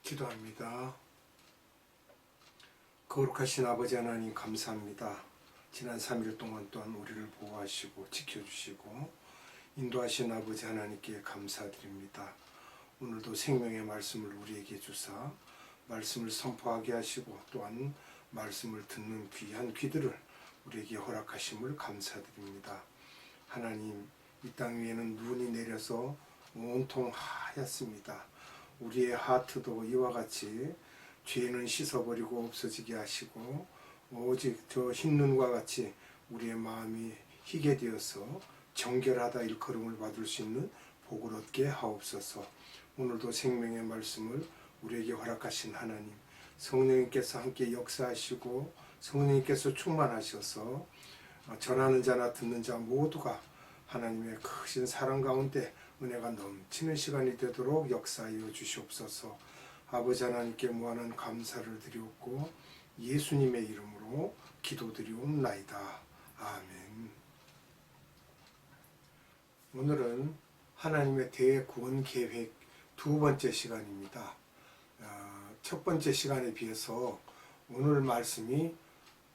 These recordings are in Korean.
기도합니다. 거룩하신 아버지 하나님 감사합니다. 지난 3일 동안 또한 우리를 보호하시고 지켜주시고 인도하신 아버지 하나님께 감사드립니다. 오늘도 생명의 말씀을 우리에게 주사 말씀을 선포하게 하시고 또한 말씀을 듣는 귀한 귀들을 우리에게 허락하심을 감사드립니다. 하나님, 이 땅 위에는 눈이 내려서 온통 하얗습니다. 우리의 하트도 이와 같이 죄는 씻어버리고 없어지게 하시고 오직 저 흰눈과 같이 우리의 마음이 희게 되어서 정결하다 일컬음을 받을 수 있는 복을 얻게 하옵소서. 오늘도 생명의 말씀을 우리에게 허락하신 하나님, 성령님께서 함께 역사하시고 성령님께서 충만하셔서 전하는 자나 듣는 자 모두가 하나님의 크신 사랑 가운데 은혜가 넘치는 시간이 되도록 역사하여 주시옵소서. 아버지 하나님께 무한한 감사를 드리옵고 예수님의 이름으로 기도드리옵나이다. 아멘. 오늘은 하나님의 대구원 계획 두 번째 시간입니다. 첫 번째 시간에 비해서 오늘 말씀이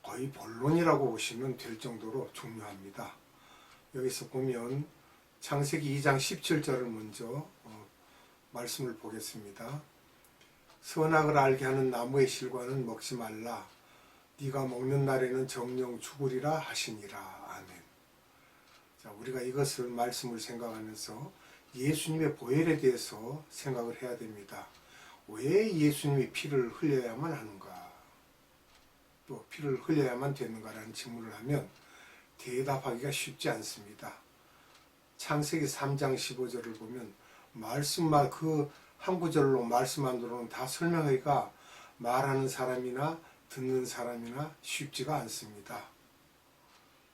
거의 본론이라고 보시면 될 정도로 중요합니다. 여기서 보면 창세기 2장 17절을 먼저 말씀을 보겠습니다. 선악을 알게 하는 나무의 실과는 먹지 말라. 네가 먹는 날에는 정령 죽으리라 하시니라. 아멘. 자, 우리가 이것을 말씀을 생각하면서 예수님의 보혈에 대해서 생각을 해야 됩니다. 왜 예수님이 피를 흘려야만 하는가? 또 피를 흘려야만 되는가라는 질문을 하면 대답하기가 쉽지 않습니다. 창세기 3장 15절을 보면 말씀만 그 한 구절로 말씀 안으로는 다 설명하기가 말하는 사람이나 듣는 사람이나 쉽지가 않습니다.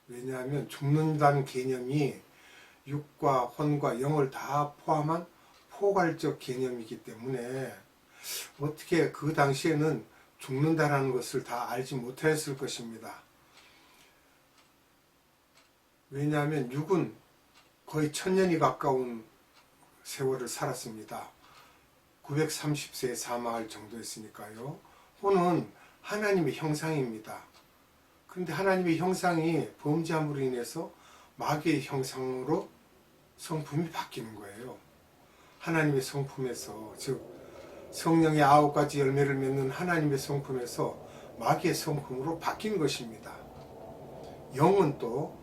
왜냐하면 죽는다는 개념이 육과 혼과 영을 다 포함한 포괄적 개념이기 때문에 어떻게 그 당시에는 죽는다는 것을 다 알지 못했을 것입니다. 왜냐하면 육은 거의 1000년이 가까운 세월을 살았습니다. 930세에 사망할 정도였으니까요. 혼은 하나님의 형상입니다. 그런데 하나님의 형상이 범죄함으로 인해서 마귀의 형상으로 성품이 바뀌는 거예요. 하나님의 성품에서, 즉 성령의 9가지 열매를 맺는 하나님의 성품에서 마귀의 성품으로 바뀐 것입니다. 영은 또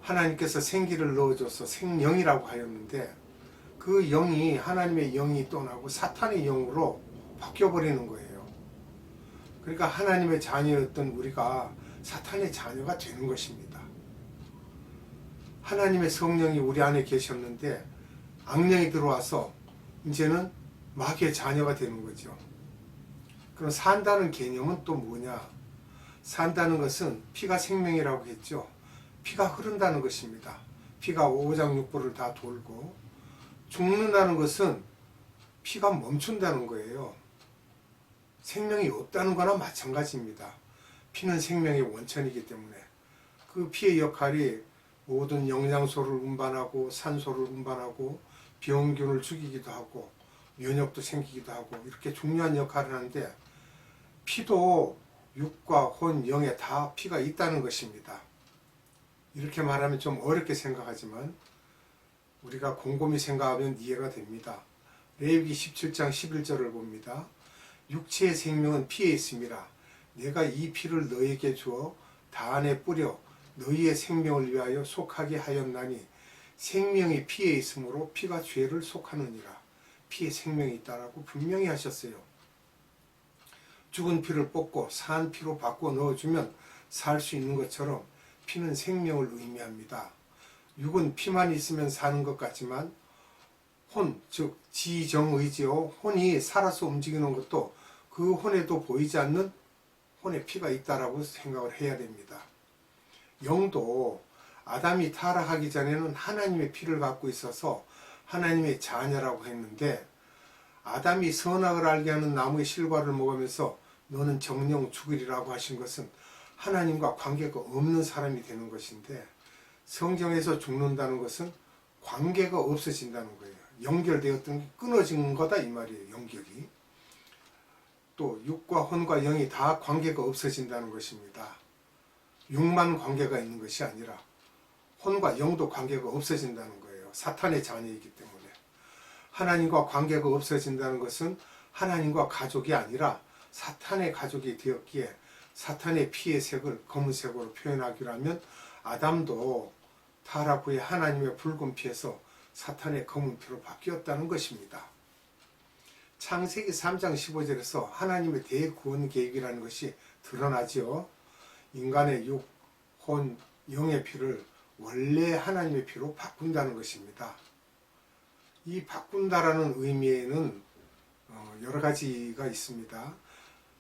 하나님께서 생기를 넣어줘서 생영이라고 하였는데 그 영이 하나님의 영이 떠나고 사탄의 영으로 바뀌어버리는 거예요. 그러니까 하나님의 자녀였던 우리가 사탄의 자녀가 되는 것입니다. 하나님의 성령이 우리 안에 계셨는데 악령이 들어와서 이제는 마귀의 자녀가 되는 거죠. 그럼 산다는 개념은 또 뭐냐? 산다는 것은 피가 생명이라고 했죠. 피가 흐른다는 것입니다. 피가 오장육부를 다 돌고 죽는다는 것은 피가 멈춘다는 거예요. 생명이 없다는 거나 마찬가지입니다. 피는 생명의 원천이기 때문에 그 피의 역할이 모든 영양소를 운반하고 산소를 운반하고 병균을 죽이기도 하고 면역도 생기기도 하고 이렇게 중요한 역할을 하는데 피도 육과 혼, 영에 다 피가 있다는 것입니다. 이렇게 말하면 좀 어렵게 생각하지만 우리가 곰곰이 생각하면 이해가 됩니다. 레위기 17장 11절을 봅니다. 육체의 생명은 피에 있음이라. 내가 이 피를 너에게 주어 단에 뿌려 너희의 생명을 위하여 속하게 하였나니 생명이 피에 있으므로 피가 죄를 속하느니라. 피에 생명이 있다라고 분명히 하셨어요. 죽은 피를 뽑고 산 피로 바꿔 넣어주면 살 수 있는 것처럼 피는 생명을 의미합니다. 육은 피만 있으면 사는 것 같지만 혼, 즉 지정의지요. 혼이 살아서 움직이는 것도 그 혼에도 보이지 않는 혼에 피가 있다라고 생각을 해야 됩니다. 영도 아담이 타락하기 전에는 하나님의 피를 갖고 있어서 하나님의 자녀라고 했는데 아담이 선악을 알게 하는 나무의 실과를 먹으면서 너는 정령 죽으리라고 하신 것은 하나님과 관계가 없는 사람이 되는 것인데 성경에서 죽는다는 것은 관계가 없어진다는 거예요. 연결되었던 게 끊어진 거다 이 말이에요. 연결이. 또 육과 혼과 영이 다 관계가 없어진다는 것입니다. 육만 관계가 있는 것이 아니라 혼과 영도 관계가 없어진다는 거예요. 사탄의 자녀이기 때문에. 하나님과 관계가 없어진다는 것은 하나님과 가족이 아니라 사탄의 가족이 되었기에 사탄의 피의 색을 검은색으로 표현하기로 하면 아담도 타락 후에 하나님의 붉은 피에서 사탄의 검은 피로 바뀌었다는 것입니다. 창세기 3장 15절에서 하나님의 대구원 계획이라는 것이 드러나지요. 인간의 육, 혼, 영의 피를 원래 하나님의 피로 바꾼다는 것입니다. 이 바꾼다라는 의미에는 여러 가지가 있습니다.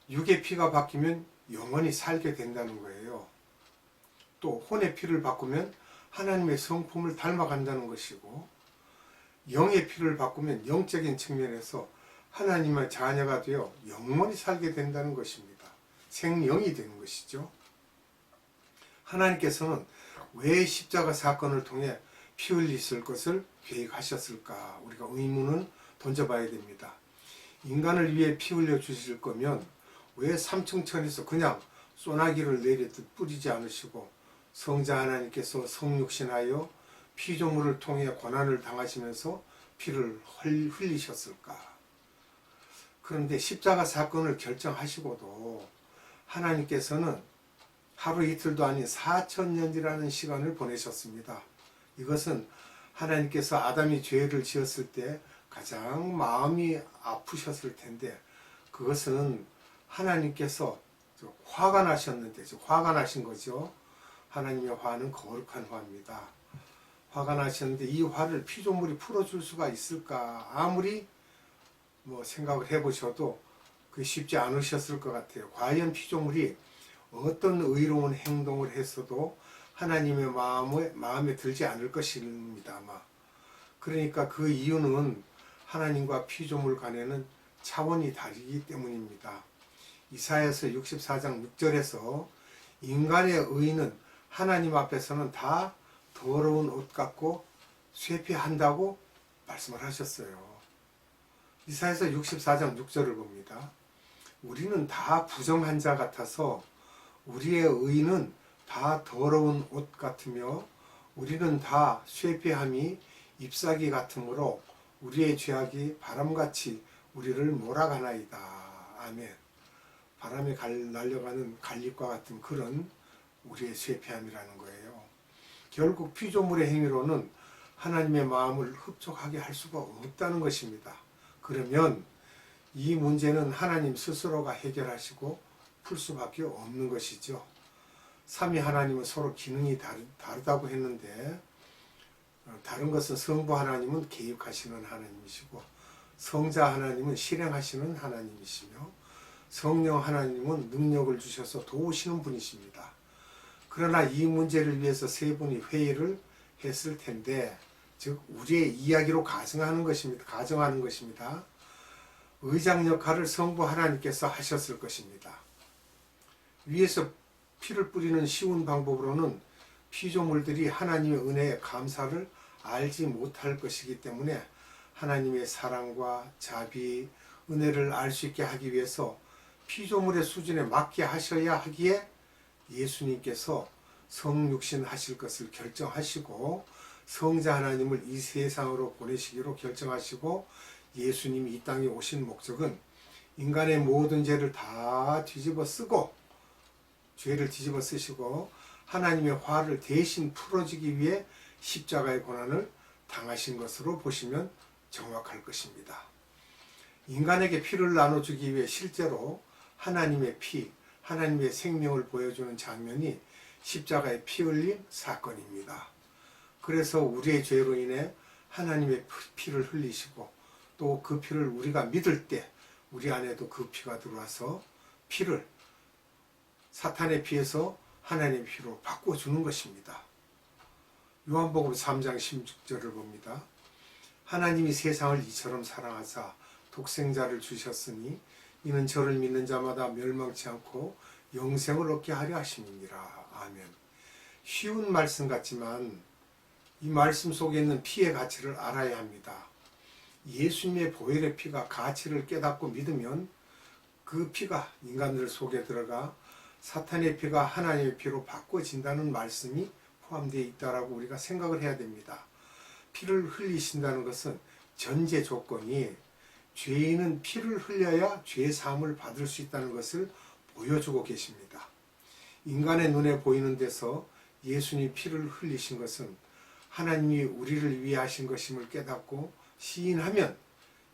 육의 피가 바뀌면 영원히 살게 된다는 거예요. 또 혼의 피를 바꾸면 하나님의 성품을 닮아간다는 것이고, 영의 피를 바꾸면 영적인 측면에서 하나님의 자녀가 되어 영원히 살게 된다는 것입니다. 생영이 되는 것이죠. 하나님께서는 왜 십자가 사건을 통해 피 흘리실 것을 계획하셨을까? 우리가 의문은 던져봐야 됩니다. 인간을 위해 피 흘려 주실 거면 왜 삼층천에서 그냥 소나기를 내리듯 뿌리지 않으시고 성자 하나님께서 성육신하여 피조물을 통해 고난을 당하시면서 피를 흘리셨을까? 그런데 십자가 사건을 결정하시고도 하나님께서는 하루 이틀도 아닌 4,000년이라는 시간을 보내셨습니다. 이것은 하나님께서 아담이 죄를 지었을 때 가장 마음이 아프셨을 텐데, 그것은 하나님께서 화가 나셨는데, 화가 나신 거죠. 하나님의 화는 거룩한 화입니다. 화가 나셨는데 이 화를 피조물이 풀어줄 수가 있을까? 아무리 생각을 해보셔도 그게 쉽지 않으셨을 것 같아요. 과연 피조물이 어떤 의로운 행동을 했어도 하나님의 마음에 들지 않을 것입니다, 아마. 그러니까 그 이유는 하나님과 피조물 간에는 차원이 다르기 때문입니다. 이사야서 64장 6절에서 인간의 의는 하나님 앞에서는 다 더러운 옷 같고 쇠피한다고 말씀을 하셨어요. 이사야서 64장 6절을 봅니다. 우리는 다 부정한 자 같아서 우리의 의는 다 더러운 옷 같으며 우리는 다 쇠피함이 잎사귀 같으므로 우리의 죄악이 바람같이 우리를 몰아가나이다. 아멘. 바람에 날려가는 갈잎과 같은 그런 우리의 쇠피함이라는 거예요. 결국 피조물의 행위로는 하나님의 마음을 흡족하게 할 수가 없다는 것입니다. 그러면 이 문제는 하나님 스스로가 해결하시고 풀 수밖에 없는 것이죠. 삼위 하나님은 서로 기능이 다르다고 했는데, 다른 것은 성부 하나님은 계획하시는 하나님이시고 성자 하나님은 실행하시는 하나님이시며 성령 하나님은 능력을 주셔서 도우시는 분이십니다. 그러나 이 문제를 위해서 세 분이 회의를 했을 텐데, 즉 우리의 이야기로 가정하는 것입니다. 의장 역할을 성부 하나님께서 하셨을 것입니다. 위에서 피를 뿌리는 쉬운 방법으로는 피조물들이 하나님의 은혜에 감사를 알지 못할 것이기 때문에 하나님의 사랑과 자비, 은혜를 알 수 있게 하기 위해서 피조물의 수준에 맞게 하셔야 하기에 예수님께서 성육신 하실 것을 결정하시고 성자 하나님을 이 세상으로 보내시기로 결정하시고, 예수님이 이 땅에 오신 목적은 인간의 모든 죄를 다 뒤집어 쓰고, 죄를 뒤집어 쓰시고 하나님의 화를 대신 풀어주기 위해 십자가의 고난을 당하신 것으로 보시면 정확할 것입니다. 인간에게 피를 나눠주기 위해 실제로 하나님의 피, 하나님의 생명을 보여주는 장면이 십자가의 피 흘림 사건입니다. 그래서 우리의 죄로 인해 하나님의 피를 흘리시고 또 그 피를 우리가 믿을 때 우리 안에도 그 피가 들어와서 피를 사탄의 피에서 하나님의 피로 바꿔주는 것입니다. 요한복음 3장 16절을 봅니다. 하나님이 세상을 이처럼 사랑하사 독생자를 주셨으니 이는 저를 믿는 자마다 멸망치 않고 영생을 얻게 하려 하심이니라. 아멘. 쉬운 말씀 같지만 이 말씀 속에 있는 피의 가치를 알아야 합니다. 예수님의 보혈의 피가 가치를 깨닫고 믿으면 그 피가 인간들 속에 들어가 사탄의 피가 하나님의 피로 바꿔진다는 말씀이 포함되어 있다라고 우리가 생각을 해야 됩니다. 피를 흘리신다는 것은 전제 조건이 죄인은 피를 흘려야 죄 사함을 받을 수 있다는 것을 보여주고 계십니다. 인간의 눈에 보이는 데서 예수님 피를 흘리신 것은 하나님이 우리를 위해 하신 것임을 깨닫고 시인하면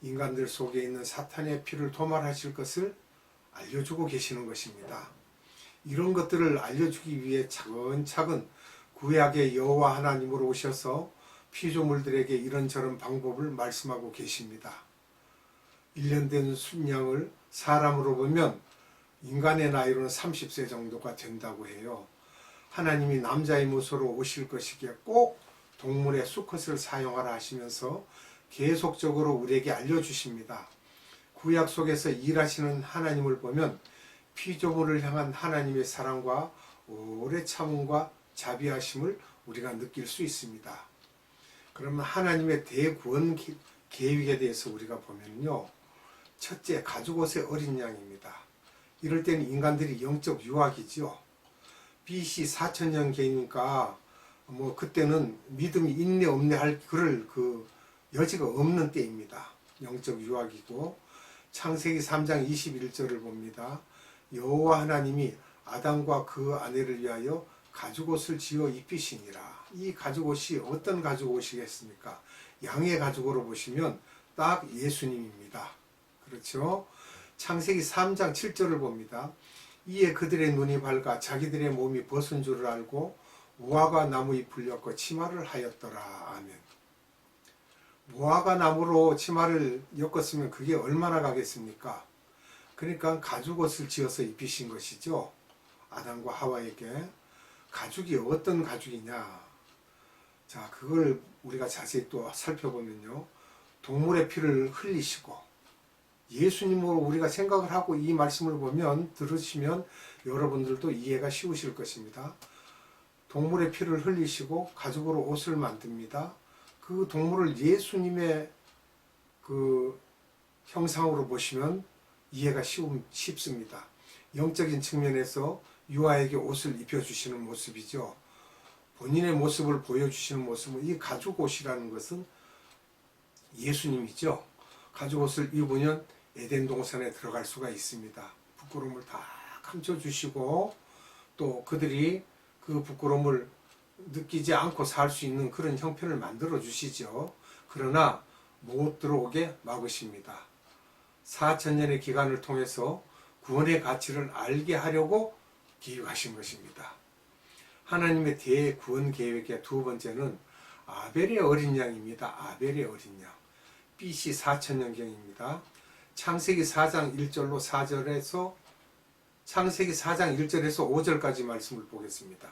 인간들 속에 있는 사탄의 피를 도말하실 것을 알려주고 계시는 것입니다. 이런 것들을 알려주기 위해 차근차근 구약의 여호와 하나님으로 오셔서 피조물들에게 이런저런 방법을 말씀하고 계십니다. 1년 된 순양을 사람으로 보면 인간의 나이로는 30세 정도가 된다고 해요. 하나님이 남자의 모습으로 오실 것이기에 꼭 동물의 수컷을 사용하라 하시면서 계속적으로 우리에게 알려주십니다. 구약 속에서 일하시는 하나님을 보면 피조물을 향한 하나님의 사랑과 오래 참음과 자비하심을 우리가 느낄 수 있습니다. 그러면 하나님의 대구원 계획에 대해서 우리가 보면요. 첫째, 가죽옷의 어린 양입니다. 이럴 때는 인간들이 영적 유학이죠. BC 4000년경이니까 그때는 믿음이 있네 없네 할 그럴 여지가 없는 때입니다. 영적 유학이고 창세기 3장 21절을 봅니다. 여호와 하나님이 아담과 그 아내를 위하여 가죽옷을 지어 입히시니라. 이 가죽옷이 어떤 가죽옷이겠습니까? 양의 가죽으로 보시면 딱 예수님입니다. 그렇죠? 창세기 3장 7절을 봅니다. 이에 그들의 눈이 밝아 자기들의 몸이 벗은 줄을 알고 무화과 나무 잎을 엮어 치마를 하였더라. 아멘. 무화과 나무로 치마를 엮었으면 그게 얼마나 가겠습니까? 그러니까 가죽옷을 지어서 입히신 것이죠. 아담과 하와에게. 가죽이 어떤 가죽이냐? 자, 그걸 우리가 자세히 또 살펴보면요. 동물의 피를 흘리시고 예수님으로 우리가 생각을 하고 이 말씀을 보면 들으시면 여러분들도 이해가 쉬우실 것입니다. 동물의 피를 흘리시고 가죽으로 옷을 만듭니다. 그 동물을 예수님의 그 형상으로 보시면 이해가 쉽습니다. 영적인 측면에서 유아에게 옷을 입혀주시는 모습이죠. 본인의 모습을 보여주시는 모습은 이 가죽옷이라는 것은 예수님이죠. 가죽옷을 입으면 에덴 동산에 들어갈 수가 있습니다. 부끄러움을 다 감춰주시고 또 그들이 그 부끄러움을 느끼지 않고 살 수 있는 그런 형편을 만들어 주시죠. 그러나 못 들어오게 막으십니다. 4000년의 기간을 통해서 구원의 가치를 알게 하려고 기획하신 것입니다. 하나님의 대구원 계획의 두 번째는 아벨의 어린 양입니다. 아벨의 어린 양. BC 4000년경입니다. 창세기 4장 1절로 4절에서 창세기 4장 1절에서 5절까지 말씀을 보겠습니다.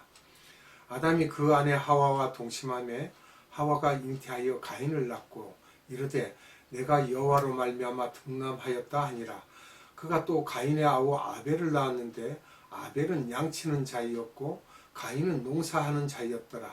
아담이 그 아내 하와와 동침하며 하와가 잉태하여 가인을 낳고 이르되 내가 여호와로 말미암아 등남하였다 하니라. 그가 또 가인의 아우 아벨을 낳았는데 아벨은 양치는 자이었고 가인은 농사하는 자이었더라.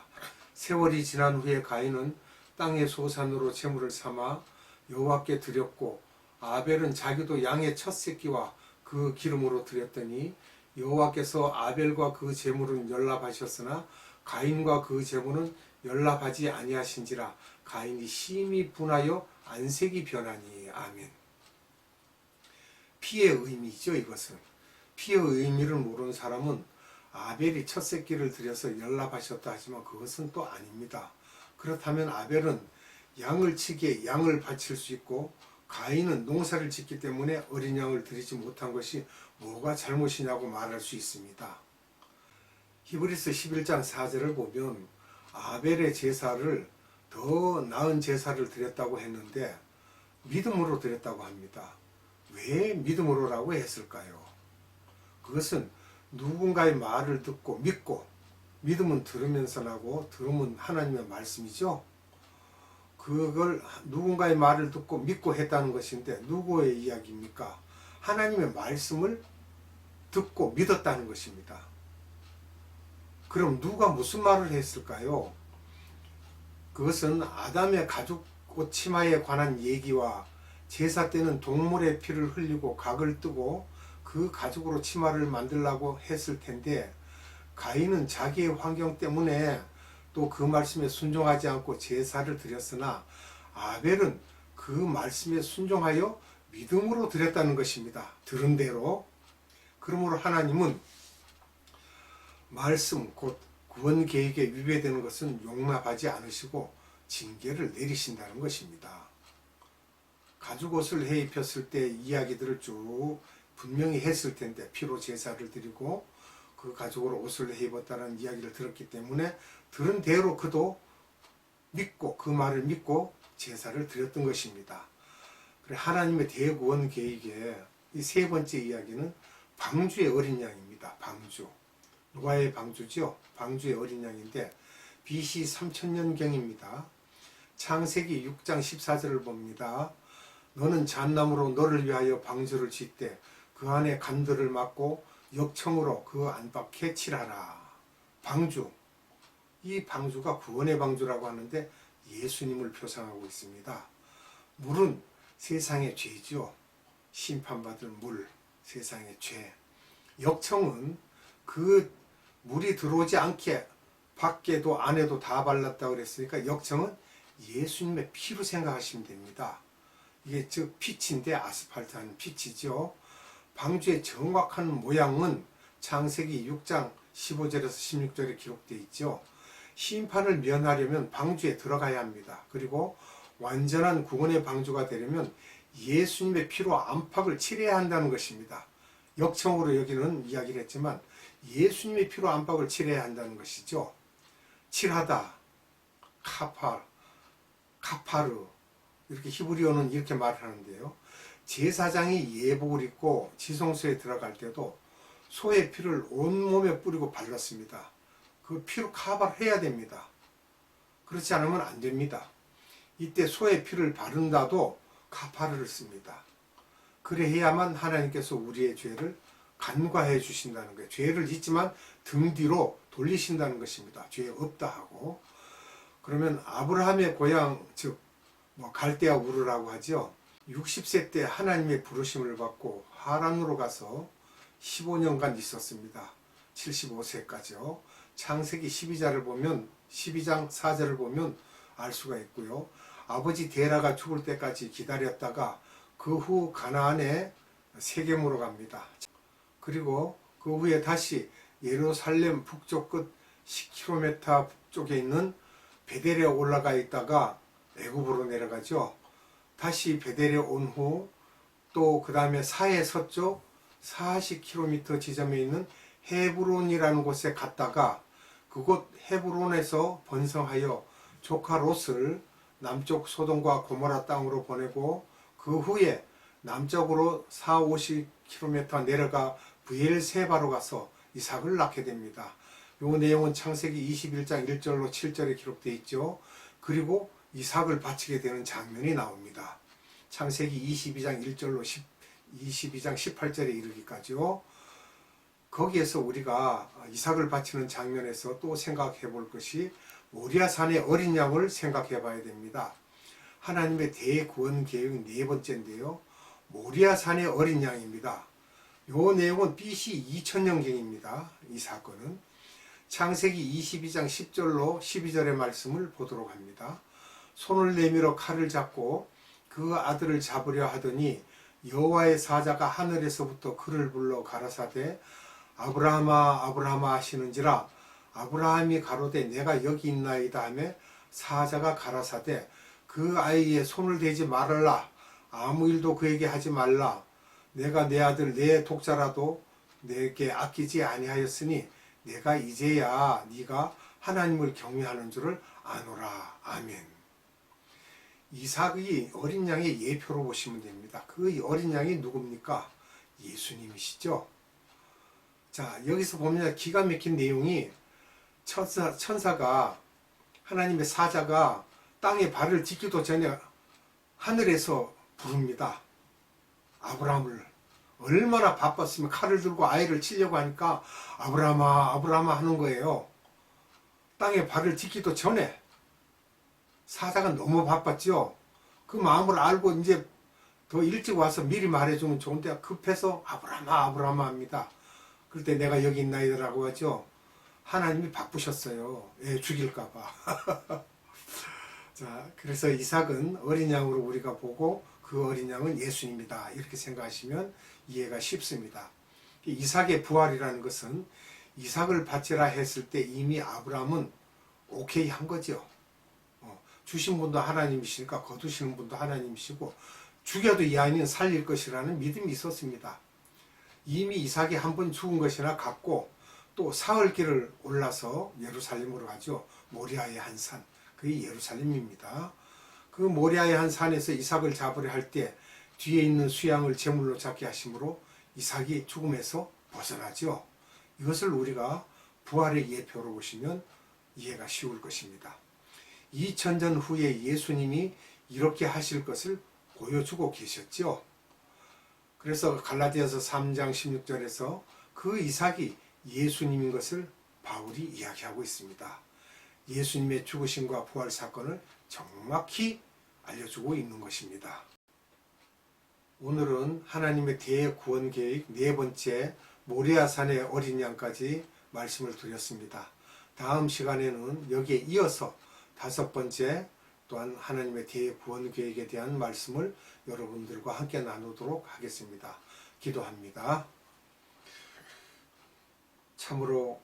세월이 지난 후에 가인은 땅의 소산으로 제물을 삼아 여호와께 드렸고 아벨은 자기도 양의 첫 새끼와 그 기름으로 드렸더니 여호와께서 아벨과 그 제물은 연락하셨으나 가인과 그 제물은 연락하지 아니하신지라. 가인이 심히 분하여 안색이 변하니. 아멘. 피의 의미죠. 이것은 피의 의미를 모르는 사람은 아벨이 첫 새끼를 드려서 연락하셨다 하지만 그것은 또 아닙니다. 그렇다면 아벨은 양을 치기에 양을 바칠 수 있고 가인은 농사를 짓기 때문에 어린 양을 드리지 못한 것이 뭐가 잘못이냐고 말할 수 있습니다. 히브리서 11장 4절을 보면 아벨의 제사를 더 나은 제사를 드렸다고 했는데 믿음으로 드렸다고 합니다. 왜 믿음으로라고 했을까요? 그것은 누군가의 말을 듣고 믿고, 믿음은 들으면서 나고 들으면 하나님의 말씀이죠. 그걸 누군가의 말을 듣고 믿고 했다는 것인데 누구의 이야기입니까? 하나님의 말씀을 듣고 믿었다는 것입니다. 그럼 누가 무슨 말을 했을까요? 그것은 아담의 가죽 치마에 관한 얘기와 제사 때는 동물의 피를 흘리고 각을 뜨고 그 가죽으로 치마를 만들라고 했을 텐데 가인은 자기의 환경 때문에 또 그 말씀에 순종하지 않고 제사를 드렸으나 아벨은 그 말씀에 순종하여 믿음으로 드렸다는 것입니다. 들은 대로. 그러므로 하나님은 말씀 곧 구원 계획에 위배되는 것은 용납하지 않으시고 징계를 내리신다는 것입니다. 가죽옷을 해 입혔을 때 이야기들을 쭉 분명히 했을 텐데 피로 제사를 드리고 그 가죽으로 옷을 해 입었다는 이야기를 들었기 때문에 들은 대로 그도 믿고 그 말을 믿고 제사를 드렸던 것입니다. 그래 하나님의 대구원 계획에 이 세 번째 이야기는 방주의 어린 양입니다. 방주. 누가의 방주죠. 방주의 어린 양인데 BC 3000년경입니다. 창세기 6장 14절을 봅니다. 너는 잣나무로 너를 위하여 방주를 짓되 그 안에 간들을 막고 역청으로 그 안팎에 칠하라. 방주. 이 방주가 구원의 방주라고 하는데 예수님을 표상하고 있습니다. 물은 세상의 죄죠. 심판받을 물, 세상의 죄. 역청은 그 물이 들어오지 않게 밖에도 안에도 다 발랐다고 그랬으니까 역청은 예수님의 피로 생각하시면 됩니다. 이게 즉 빛인데 아스팔트 하는 빛이죠. 방주의 정확한 모양은 창세기 6장 15절에서 16절에 기록되어 있죠. 심판을 면하려면 방주에 들어가야 합니다. 그리고 완전한 구원의 방주가 되려면 예수님의 피로 안팎을 칠해야 한다는 것입니다. 역청으로 여기는 이야기를 했지만 예수님의 피로 안팎을 칠해야 한다는 것이죠. 칠하다, 카파르 이렇게 히브리어는 이렇게 말을 하는데요. 제사장이 예복을 입고 지성소에 들어갈 때도 소의 피를 온몸에 뿌리고 발랐습니다. 그 피로 카바를 해야 됩니다. 그렇지 않으면 안 됩니다. 이때 소의 피를 바른다도 카파르를 씁니다. 그래야만 하나님께서 우리의 죄를 간과해 주신다는 거예요. 죄를 짓지만 등 뒤로 돌리신다는 것입니다. 죄 없다 하고. 그러면 아브라함의 고향 즉 갈대아 우르라고 하죠. 60세 때 하나님의 부르심을 받고 하란으로 가서 15년간 있었습니다. 75세까지요. 창세기 12장 4절을 보면 알 수가 있고요. 아버지 데라가 죽을 때까지 기다렸다가 그 후 가나안에 세겜으로 갑니다. 그리고 그 후에 다시 예루살렘 북쪽 끝 10km 북쪽에 있는 베델에 올라가 있다가 애굽으로 내려가죠. 다시 베델에 온 후 또 그 다음에 사해 서쪽 40km 지점에 있는 헤브론이라는 곳에 갔다가 그곳 헤브론에서 번성하여 조카 롯을 남쪽 소돔과 고모라 땅으로 보내고 그 후에 남쪽으로 40-50km 내려가 브엘세바로 가서 이삭을 낳게 됩니다. 이 내용은 창세기 21장 1절로 7절에 기록되어 있죠. 그리고 이삭을 바치게 되는 장면이 나옵니다. 창세기 22장 1절로 22장 18절에 이르기까지요. 거기에서 우리가 이삭을 바치는 장면에서 또 생각해 볼 것이 모리아산의 어린 양을 생각해 봐야 됩니다. 하나님의 대구원 계획 네 번째인데요. 모리아산의 어린 양입니다. 이 내용은 BC 2000년경입니다. 이 사건은 창세기 22장 10절로 12절의 말씀을 보도록 합니다. 손을 내밀어 칼을 잡고 그 아들을 잡으려 하더니 여호와의 사자가 하늘에서부터 그를 불러 가라사대 아브라함아 아브라함아 하시는지라 아브라함이 가로되 내가 여기 있나이다 하며 사자가 가라사대 그 아이의 손을 대지 말아라 아무 일도 그에게 하지 말라 내가 내 아들 내 독자라도 내게 아끼지 아니하였으니 내가 이제야 네가 하나님을 경외하는 줄을 아노라. 아멘. 이삭이 어린 양의 예표로 보시면 됩니다. 그 어린 양이 누굽니까? 예수님이시죠. 자, 여기서 보면 기가 막힌 내용이 천사가 하나님의 사자가 땅에 발을 딛기도 전에 하늘에서 부릅니다. 아브라함을 얼마나 바빴으면 칼을 들고 아이를 치려고 하니까 아브라함아 아브라함아 하는 거예요. 땅에 발을 딛기도 전에 사자가 너무 바빴죠. 그 마음을 알고 이제 더 일찍 와서 미리 말해주면 좋은데 급해서 아브라함아 아브라함아 합니다. 그럴 때 내가 여기 있나이라고 하죠. 하나님이 바쁘셨어요. 애 죽일까봐. 자, 그래서 이삭은 어린 양으로 우리가 보고 그 어린 양은 예수님이다. 이렇게 생각하시면 이해가 쉽습니다. 이삭의 부활이라는 것은 이삭을 바치라 했을 때 이미 아브라함은 오케이 한 거죠. 주신 분도 하나님이시니까 거두시는 분도 하나님이시고 죽여도 이 아이는 살릴 것이라는 믿음이 있었습니다. 이미 이삭이 한 번 죽은 것이나 같고 또 사흘길을 올라서 예루살렘으로 가죠. 모리아의 한 산, 그게 예루살렘입니다. 그 모리아의 한 산에서 이삭을 잡으려 할 때 뒤에 있는 수양을 제물로 잡게 하심으로 이삭이 죽음에서 벗어나죠. 이것을 우리가 부활의 예표로 보시면 이해가 쉬울 것입니다. 2000년 후에 예수님이 이렇게 하실 것을 보여주고 계셨죠. 그래서 갈라디아서 3장 16절에서 그 이삭이 예수님인 것을 바울이 이야기하고 있습니다. 예수님의 죽으심과 부활 사건을 정확히 알려주고 있는 것입니다. 오늘은 하나님의 대구원 계획 네 번째 모리아산의 어린 양까지 말씀을 드렸습니다. 다음 시간에는 여기에 이어서 다섯 번째 또한 하나님의 대구원 계획에 대한 말씀을 여러분들과 함께 나누도록 하겠습니다. 기도합니다. 참으로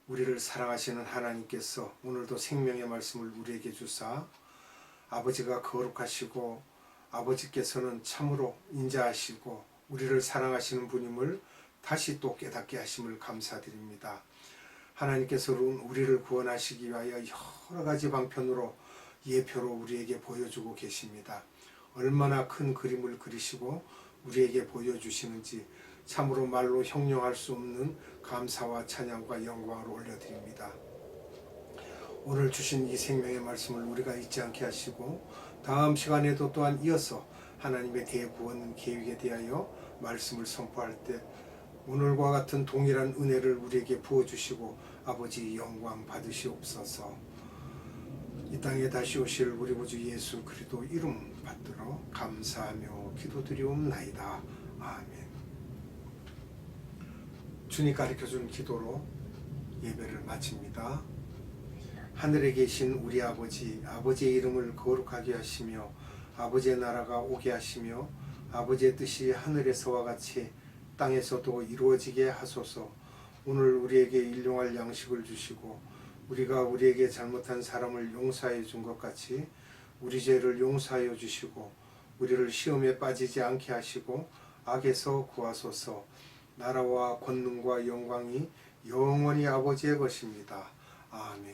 우리를 사랑하시는 하나님께서 오늘도 생명의 말씀을 우리에게 주사 아버지가 거룩하시고 아버지께서는 참으로 인자하시고 우리를 사랑하시는 분임을 다시 또 깨닫게 하심을 감사드립니다. 하나님께서는 우리를 구원하시기 위하여 여러 가지 방편으로 예표로 우리에게 보여주고 계십니다. 얼마나 큰 그림을 그리시고 우리에게 보여주시는지 참으로 말로 형용할 수 없는 감사와 찬양과 영광을 올려드립니다. 오늘 주신 이 생명의 말씀을 우리가 잊지 않게 하시고 다음 시간에도 또한 이어서 하나님의 대구원 계획에 대하여 말씀을 선포할 때 오늘과 같은 동일한 은혜를 우리에게 부어주시고 아버지 영광 받으시옵소서. 이 땅에 다시 오실 우리 구주 예수 그리스도 이름 받들어 감사하며 기도드리옵나이다. 아멘. 주님 가르쳐준 기도로 예배를 마칩니다. 하늘에 계신 우리 아버지, 아버지의 이름을 거룩하게 하시며 아버지의 나라가 오게 하시며 아버지의 뜻이 하늘에서와 같이 땅에서도 이루어지게 하소서. 오늘 우리에게 일용할 양식을 주시고 우리가 우리에게 잘못한 사람을 용서해 준 것 같이 우리 죄를 용서하여 주시고 우리를 시험에 빠지지 않게 하시고 악에서 구하소서. 나라와 권능과 영광이 영원히 아버지의 것입니다. 아멘.